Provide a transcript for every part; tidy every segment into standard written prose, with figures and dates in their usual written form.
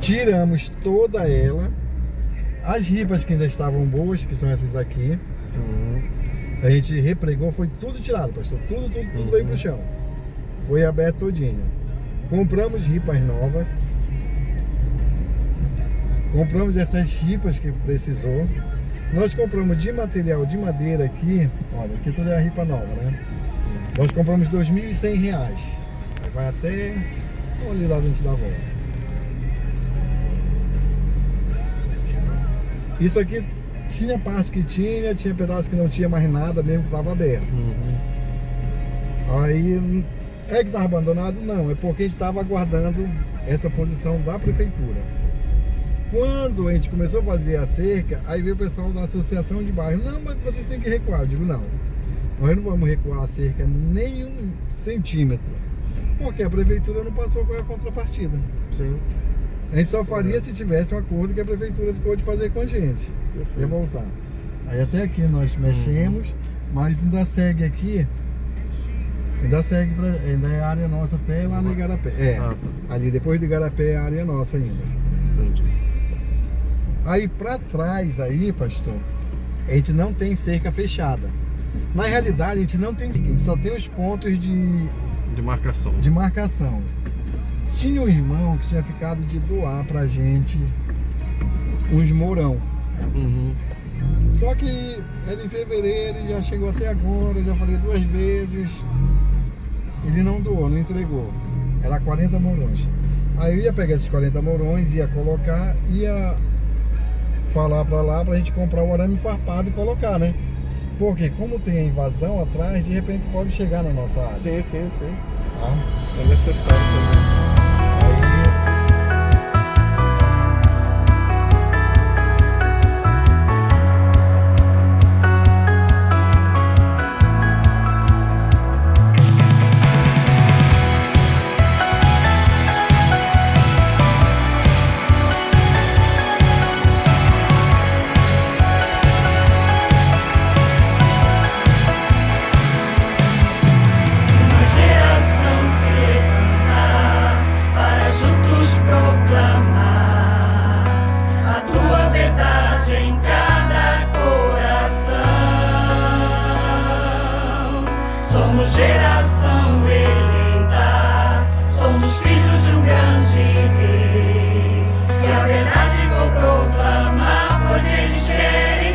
tiramos toda ela. As ripas que ainda estavam boas, que são essas aqui, a gente repregou, foi tudo tirado, pastor. Tudo veio pro chão. Foi aberto todinho. Compramos ripas novas. Compramos essas ripas que precisou. Nós compramos de material de madeira aqui. Olha, aqui tudo é a ripa nova, né? Nós compramos R$2.100. Vai até... Vamos ali lá, a gente dá a volta. Isso aqui tinha parte que tinha pedaço que não tinha mais nada, mesmo que estava aberto. Aí, é que estava abandonado? Não, é porque a gente estava aguardando essa posição da prefeitura. Quando a gente começou a fazer a cerca, aí veio o pessoal da associação de bairro. Não, mas vocês têm que recuar. Eu digo, não. Nós não vamos recuar a cerca nem 1 centímetro. Porque a prefeitura não passou com a contrapartida. Sim. A gente só faria se tivesse um acordo que a prefeitura ficou de fazer com a gente. Ia voltar. Aí até aqui nós mexemos, mas ainda segue aqui. Ainda é área nossa até lá no Igarapé. Ali depois do Igarapé é área nossa ainda. Entendi. Aí pra trás aí, pastor, a gente não tem cerca fechada. Na realidade a gente não tem, a gente só tem os pontos de marcação. Tinha um irmão que tinha ficado de doar pra gente uns mourão. Só que era em fevereiro, já chegou até agora, já falei 2 vezes. Ele não doou, não entregou. Era 40 mourões. Aí eu ia pegar esses 40 mourões, ia colocar, ia falar pra lá pra gente comprar o arame farpado e colocar, né? Porque como tem a invasão atrás, de repente pode chegar na nossa área. Sim. Tá? É necessário também. Geração eleita, somos filhos de um grande rei. Se a verdade vou proclamar, pois eles querem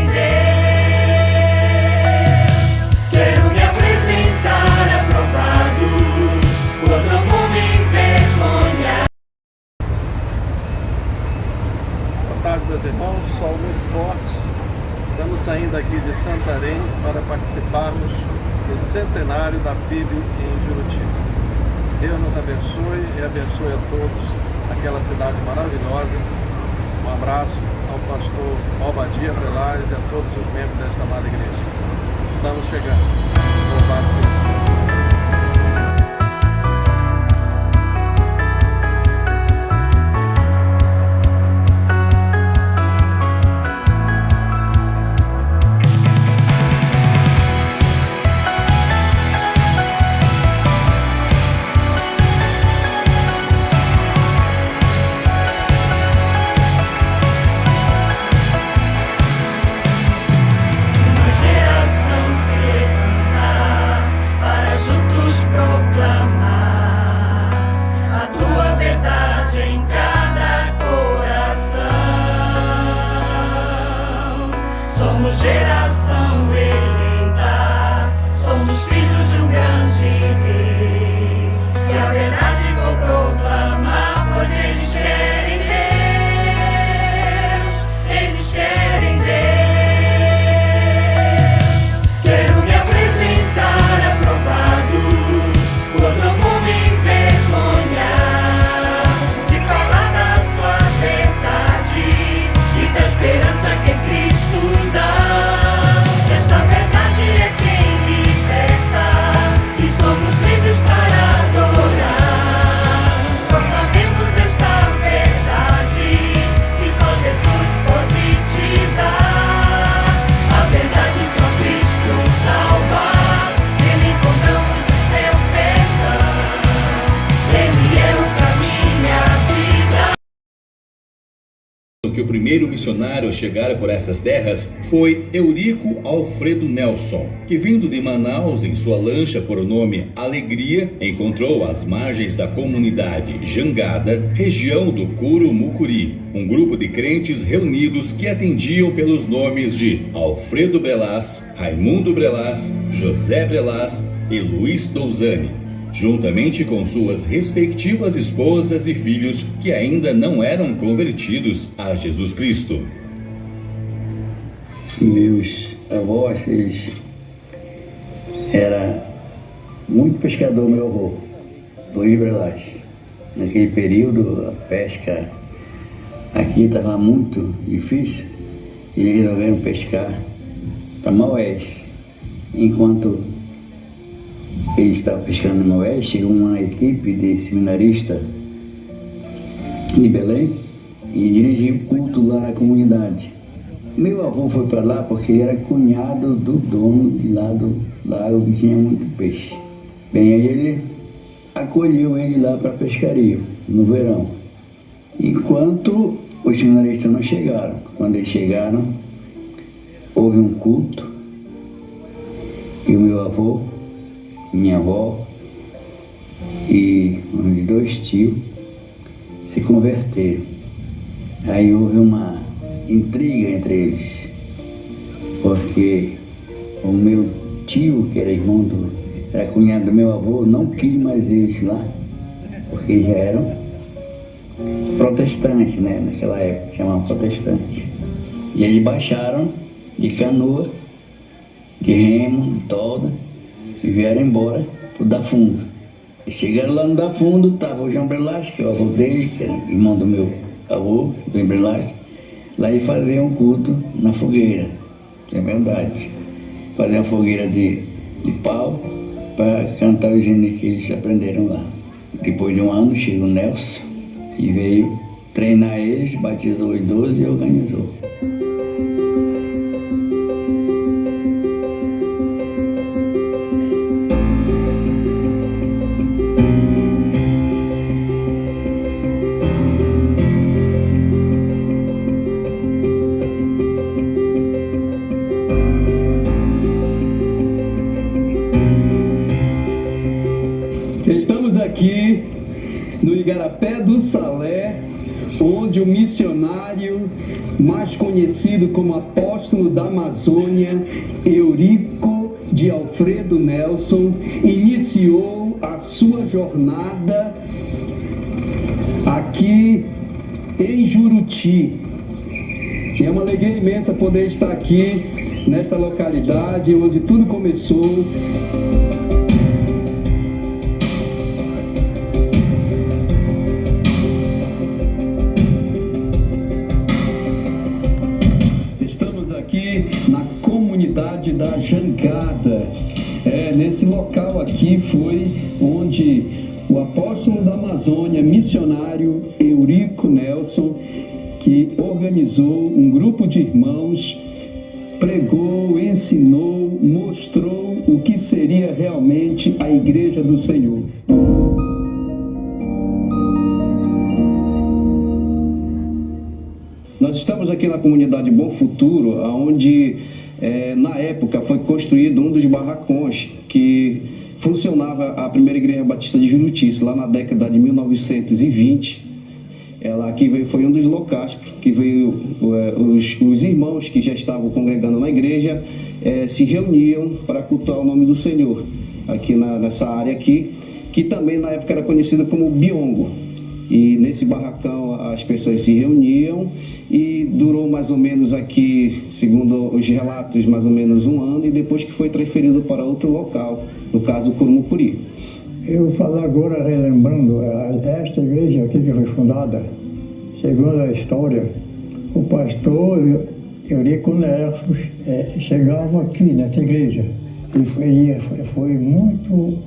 Deus. Quero me apresentar aprovado, pois não vou me envergonhar. Boa tarde, meus irmãos, sol muito forte. Estamos saindo aqui de Santarém para participarmos do centenário da PIB em Juruti. Deus nos abençoe e abençoe a todos aquela cidade maravilhosa. Um abraço ao pastor Obadia Prelaz e a todos os membros desta amada igreja. Estamos chegando. Louvado seja o Senhor. Geração eleita, somos filhos de um grande rei. Se a verdade vou proclamar, pois eles querem Deus. Quero me apresentar aprovado, pois não vou me envergonhar de falar da sua verdade e da esperança que Cristo dá. Esta primeiro missionário a chegar por essas terras foi Eurico Alfredo Nelson, que vindo de Manaus em sua lancha por nome Alegria, encontrou às margens da comunidade Jangada, região do Curumucuri, um grupo de crentes reunidos que atendiam pelos nomes de Alfredo Brelas, Raimundo Brelas, José Brelas e Luiz Douzani, juntamente com suas respectivas esposas e filhos que ainda não eram convertidos a Jesus Cristo. Meus avós, eles eram muito pescador, meu avô, Luiz Brelas. Naquele período, a pesca aqui estava muito difícil e eles resolveram pescar para Maués. Enquanto eles estavam pescando no Oeste, chegou uma equipe de seminaristas de Belém e dirigiu o culto lá na comunidade. Meu avô foi para lá porque ele era cunhado do dono de lá do lago que tinha muito peixe. Bem, aí ele acolheu ele lá para a pescaria, no verão. Enquanto os seminaristas não chegaram. Quando eles chegaram, houve um culto e o meu avô, minha avó e uns 2 tios se converteram. Aí houve uma intriga entre eles, porque o meu tio, que era era cunhado do meu avô, não quis mais eles lá, porque já eram protestantes, né? Naquela época chamavam protestante. E eles baixaram de canoa, de remo, de tolda, e vieram embora pro Dafundo. E chegaram lá no Dafundo, estava o João Brelas, que é o avô dele, que era irmão do meu avô, do Brelas. Lá eles faziam um culto na fogueira, é verdade. Faziam uma fogueira de pau para cantar os hinos que eles aprenderam lá. Depois de um ano chegou o Nelson e veio treinar eles, batizou os 12 e organizou. Estamos aqui no Igarapé do Salé, onde o missionário mais conhecido como apóstolo da Amazônia, Eurico de Alfredo Nelson, iniciou a sua jornada aqui em Juruti. E é uma alegria imensa poder estar aqui nesta localidade onde tudo começou. Na comunidade da Jangada. Nesse local aqui foi onde o apóstolo da Amazônia, missionário Eurico Nelson, que organizou um grupo de irmãos, pregou, ensinou, mostrou o que seria realmente a Igreja do Senhor. Nós estamos aqui na comunidade Bom Futuro, onde na época foi construído um dos barracões que funcionava a primeira igreja batista de Juruti, lá na década de 1920. Ela aqui foi um dos locais que veio os irmãos que já estavam congregando na igreja se reuniam para cultuar o nome do Senhor aqui nessa área aqui, que também na época era conhecida como Biongo. E nesse barracão as pessoas se reuniam e durou mais ou menos aqui, segundo os relatos, mais ou menos 1 ano, e depois que foi transferido para outro local, no caso Curumucuri. Eu vou falar agora, relembrando, esta igreja aqui que foi fundada, segundo a história, o pastor Eurico Nelson chegava aqui nessa igreja e foi muito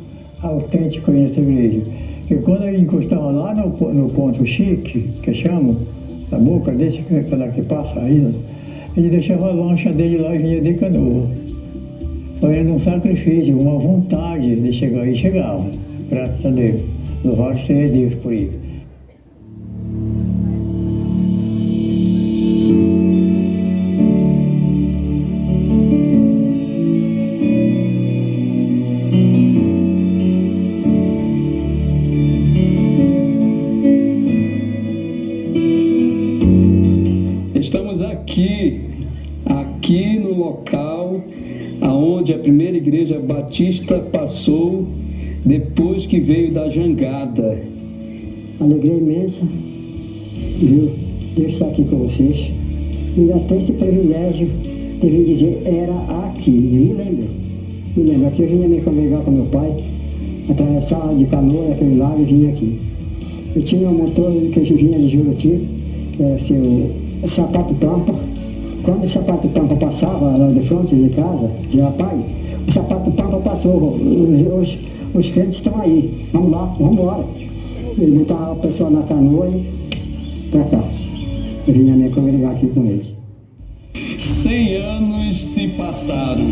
autêntico nessa igreja. E quando ele encostava lá no ponto chique, que chamam, na boca desse que passa aí, ele deixava a lancha dele lá e vinha de canoa. Fazendo um sacrifício, uma vontade de chegar, e chegava, graças a Deus. Louvado seja Deus por isso. local aonde a primeira igreja batista passou depois que veio da jangada. Alegria imensa, viu? Deus está aqui com vocês. Ainda tem esse privilégio de vir dizer, era aqui. Eu me lembro, aqui eu vinha me congregar com meu pai, atravessar de canoa aquele lado e vinha aqui. Eu tinha um motor que vinha de Juruti, que era o sapato pampa. Quando o sapato pampa passava lá de frente de casa, dizia, pai, o sapato pampa passou, os crentes estão aí, vamos lá, vamos embora. Ele botava a pessoa na canoa e pra cá. Eu vinha me congregar aqui com eles. 100 anos se passaram.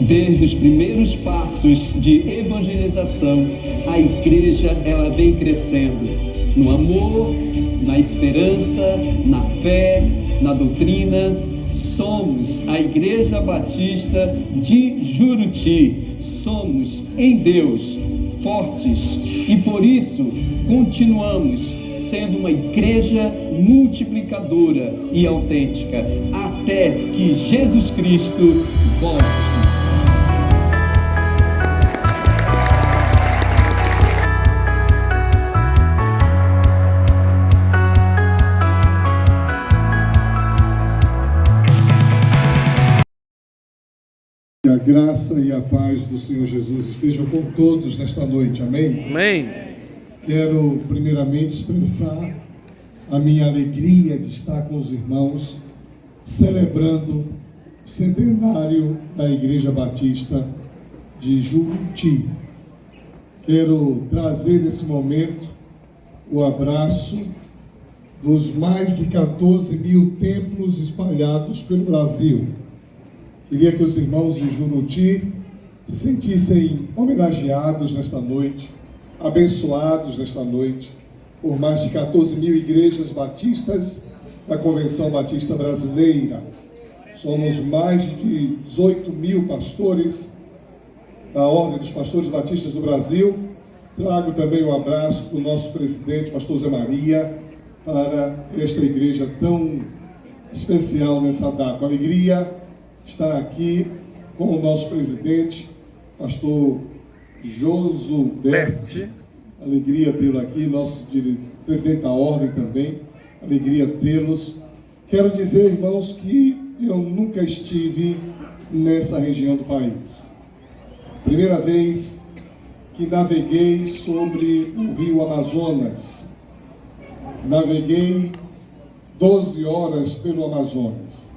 Desde os primeiros passos de evangelização, a igreja ela vem crescendo no amor, na esperança, na fé, na doutrina. Somos a Igreja Batista de Juruti. Somos em Deus fortes e por isso continuamos sendo uma igreja multiplicadora e autêntica até que Jesus Cristo volte. Que a graça e a paz do Senhor Jesus estejam com todos nesta noite, amém? Amém. Quero primeiramente expressar a minha alegria de estar com os irmãos celebrando o centenário da Igreja Batista de Juruti. Quero trazer nesse momento o abraço dos mais de 14 mil templos espalhados pelo Brasil. Queria que os irmãos de Juruti se sentissem homenageados nesta noite, abençoados nesta noite, por mais de 14 mil igrejas batistas da Convenção Batista Brasileira. Somos mais de 18 mil pastores da Ordem dos Pastores Batistas do Brasil. Trago também um abraço para o nosso presidente, pastor Zé Maria, para esta igreja tão especial nessa data. Alegria estar aqui com o nosso presidente, pastor Josuberti. Alegria tê-lo aqui, nosso presidente da ordem também. Alegria tê-los. Quero dizer, irmãos, que eu nunca estive nessa região do país. Primeira vez que naveguei sobre o rio Amazonas. Naveguei 12 horas pelo Amazonas.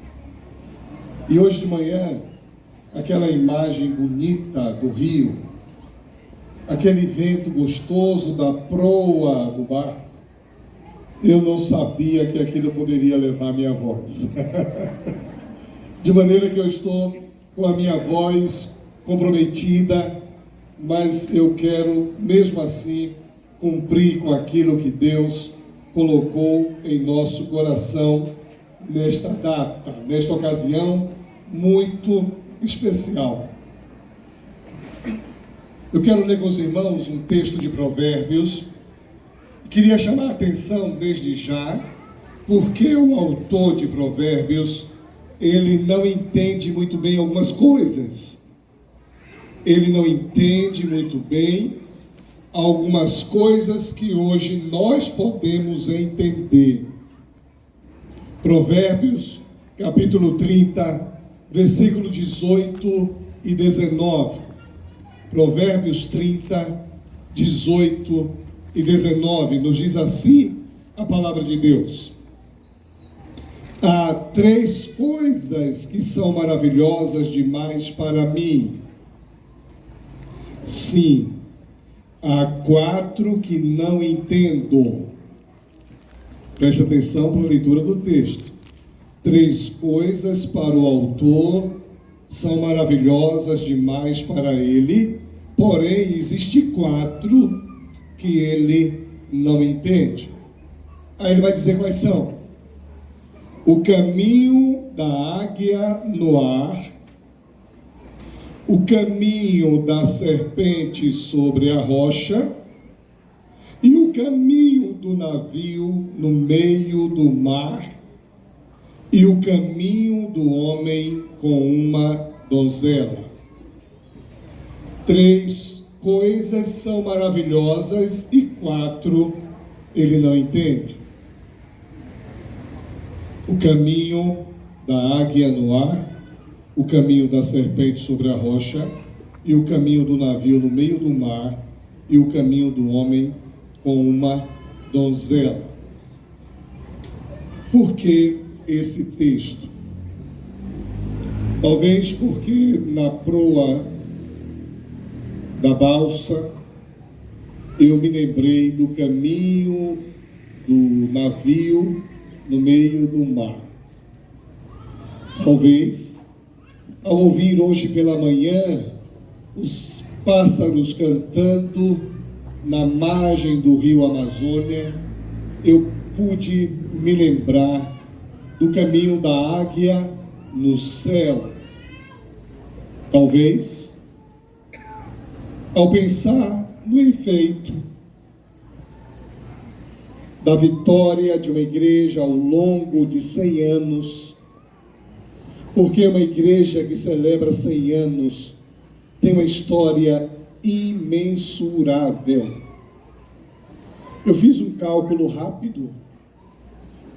E hoje de manhã, aquela imagem bonita do rio, aquele vento gostoso da proa do barco, eu não sabia que aquilo poderia levar minha voz. De maneira que eu estou com a minha voz comprometida, mas eu quero, mesmo assim, cumprir com aquilo que Deus colocou em nosso coração nesta data, nesta ocasião muito especial. Eu quero ler com os irmãos um texto de Provérbios. Queria chamar a atenção desde já, porque o autor de Provérbios, ele não entende muito bem algumas coisas. Ele não entende muito bem algumas coisas que hoje nós podemos entender. Provérbios, capítulo 30, versículo 18 e 19. Provérbios 30, 18 e 19, nos diz assim a palavra de Deus. Há 3 coisas que são maravilhosas demais para mim. Sim, há 4 que não entendo. Preste atenção para a leitura do texto. 3 coisas para o autor são maravilhosas demais para ele, porém existe 4 que ele não entende. Aí ele vai dizer quais são: o caminho da águia no ar, o caminho da serpente sobre a rocha e o caminho do navio no meio do mar e o caminho do homem com uma donzela. 3 coisas são maravilhosas e 4 ele não entende. O caminho da águia no ar, o caminho da serpente sobre a rocha, e o caminho do navio no meio do mar, e o caminho do homem com uma donzela. Por que esse texto? Talvez porque na proa da balsa eu me lembrei do caminho do navio no meio do mar. Talvez, ao ouvir hoje pela manhã os pássaros cantando na margem do rio Amazônia, eu pude me lembrar do caminho da águia no céu. Talvez, ao pensar no efeito da vitória de uma igreja ao longo de 100 anos, porque uma igreja que celebra 100 anos tem uma história imensurável. Eu fiz um cálculo rápido.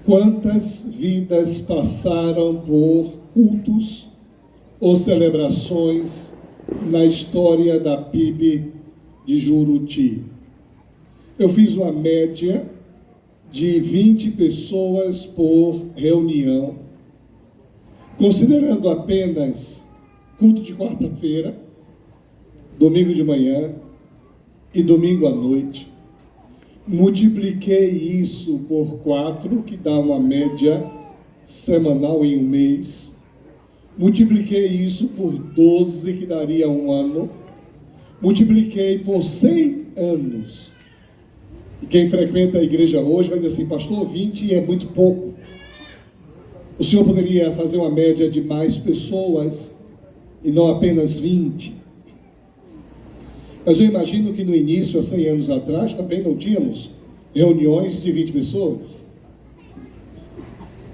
Quantas vidas passaram por cultos ou celebrações na história da PIB de Juruti? Eu fiz uma média de 20 pessoas por reunião, considerando apenas culto de quarta-feira, domingo de manhã e domingo à noite. Multipliquei isso por 4, que dá uma média semanal em um mês. Multipliquei isso por 12, que daria um ano. Multipliquei por 100 anos. E quem frequenta a igreja hoje vai dizer assim: pastor, 20 é muito pouco. O senhor poderia fazer uma média de mais pessoas e não apenas 20. Mas eu imagino que no início, há 100 anos atrás, também não tínhamos reuniões de 20 pessoas.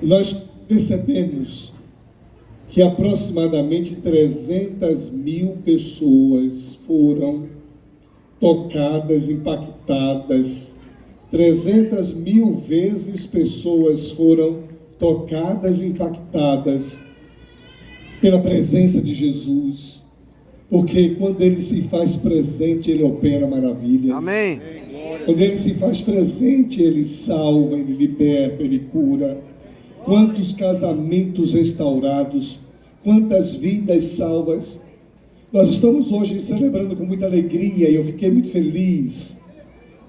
E nós percebemos que aproximadamente 300 mil pessoas foram tocadas, impactadas. 300 mil vezes pessoas foram tocadas e impactadas pela presença de Jesus. Porque quando Ele se faz presente, Ele opera maravilhas. Amém. Quando Ele se faz presente, Ele salva, Ele liberta, Ele cura. Quantos casamentos restaurados, quantas vidas salvas. Nós estamos hoje celebrando com muita alegria e eu fiquei muito feliz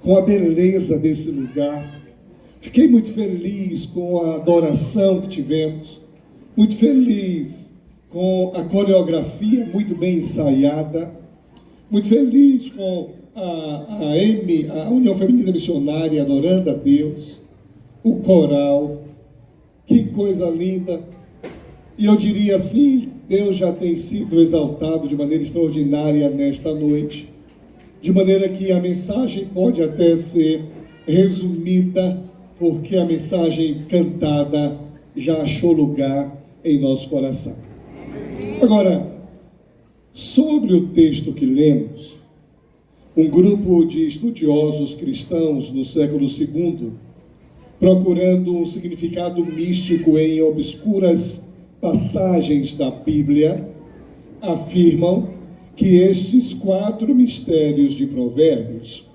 com a beleza desse lugar. Fiquei muito feliz com a adoração que tivemos. Muito feliz com a coreografia muito bem ensaiada. Muito feliz com a União Feminina Missionária adorando a Deus. O coral. Que coisa linda. E eu diria assim, Deus já tem sido exaltado de maneira extraordinária nesta noite. De maneira que a mensagem pode até ser resumida, porque a mensagem cantada já achou lugar em nosso coração. Agora, sobre o texto que lemos, um grupo de estudiosos cristãos no século II, procurando um significado místico em obscuras passagens da Bíblia, afirmam que estes 4 mistérios de Provérbios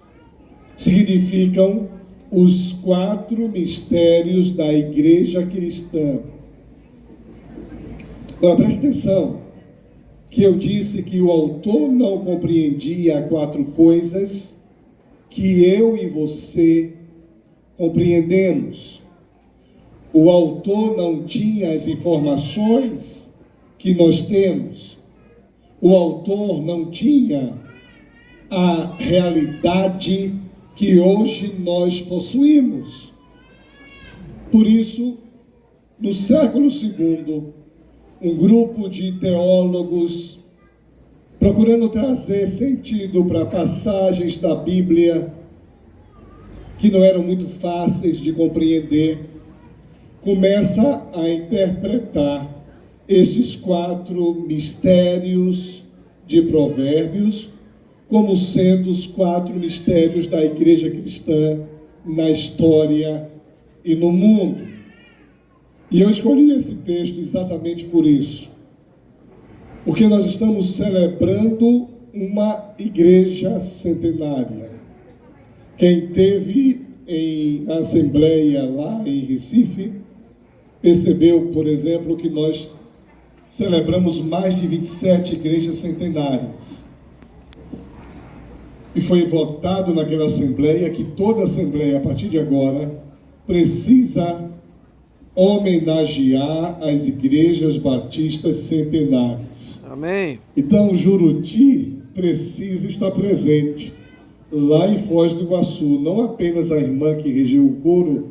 significam os 4 mistérios da igreja cristã. Agora, preste atenção, que eu disse que o autor não compreendia 4 coisas que eu e você compreendemos. O autor não tinha as informações que nós temos. O autor não tinha a realidade que hoje nós possuímos. Por isso, no século II, um grupo de teólogos, procurando trazer sentido para passagens da Bíblia que não eram muito fáceis de compreender, começa a interpretar estes 4 mistérios de Provérbios como sendo os 4 mistérios da igreja cristã na história e no mundo. E eu escolhi esse texto exatamente por isso, porque nós estamos celebrando uma igreja centenária. Quem teve em assembleia lá em Recife percebeu, por exemplo, que nós celebramos mais de 27 igrejas centenárias. E foi votado naquela assembleia que toda assembleia, a partir de agora, precisa homenagear as igrejas batistas centenárias. Amém. Então, Juruti precisa estar presente lá em Foz do Iguaçu. Não apenas a irmã que regiu o coro,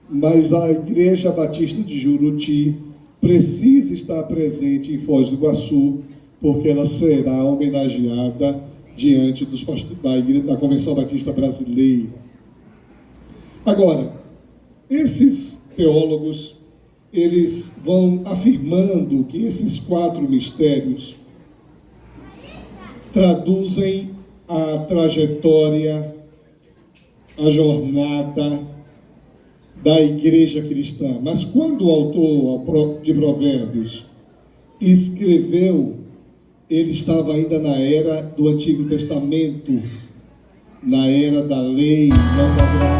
mas a Igreja Batista de Juruti precisa estar presente em Foz do Iguaçu, porque ela será homenageada diante dos pastores da Convenção Batista Brasileira. Agora, esses teólogos, eles vão afirmando que esses 4 mistérios traduzem a trajetória, a jornada da igreja cristã. Mas quando o autor de Provérbios escreveu, ele estava ainda na era do Antigo Testamento, na era da lei, não da graça.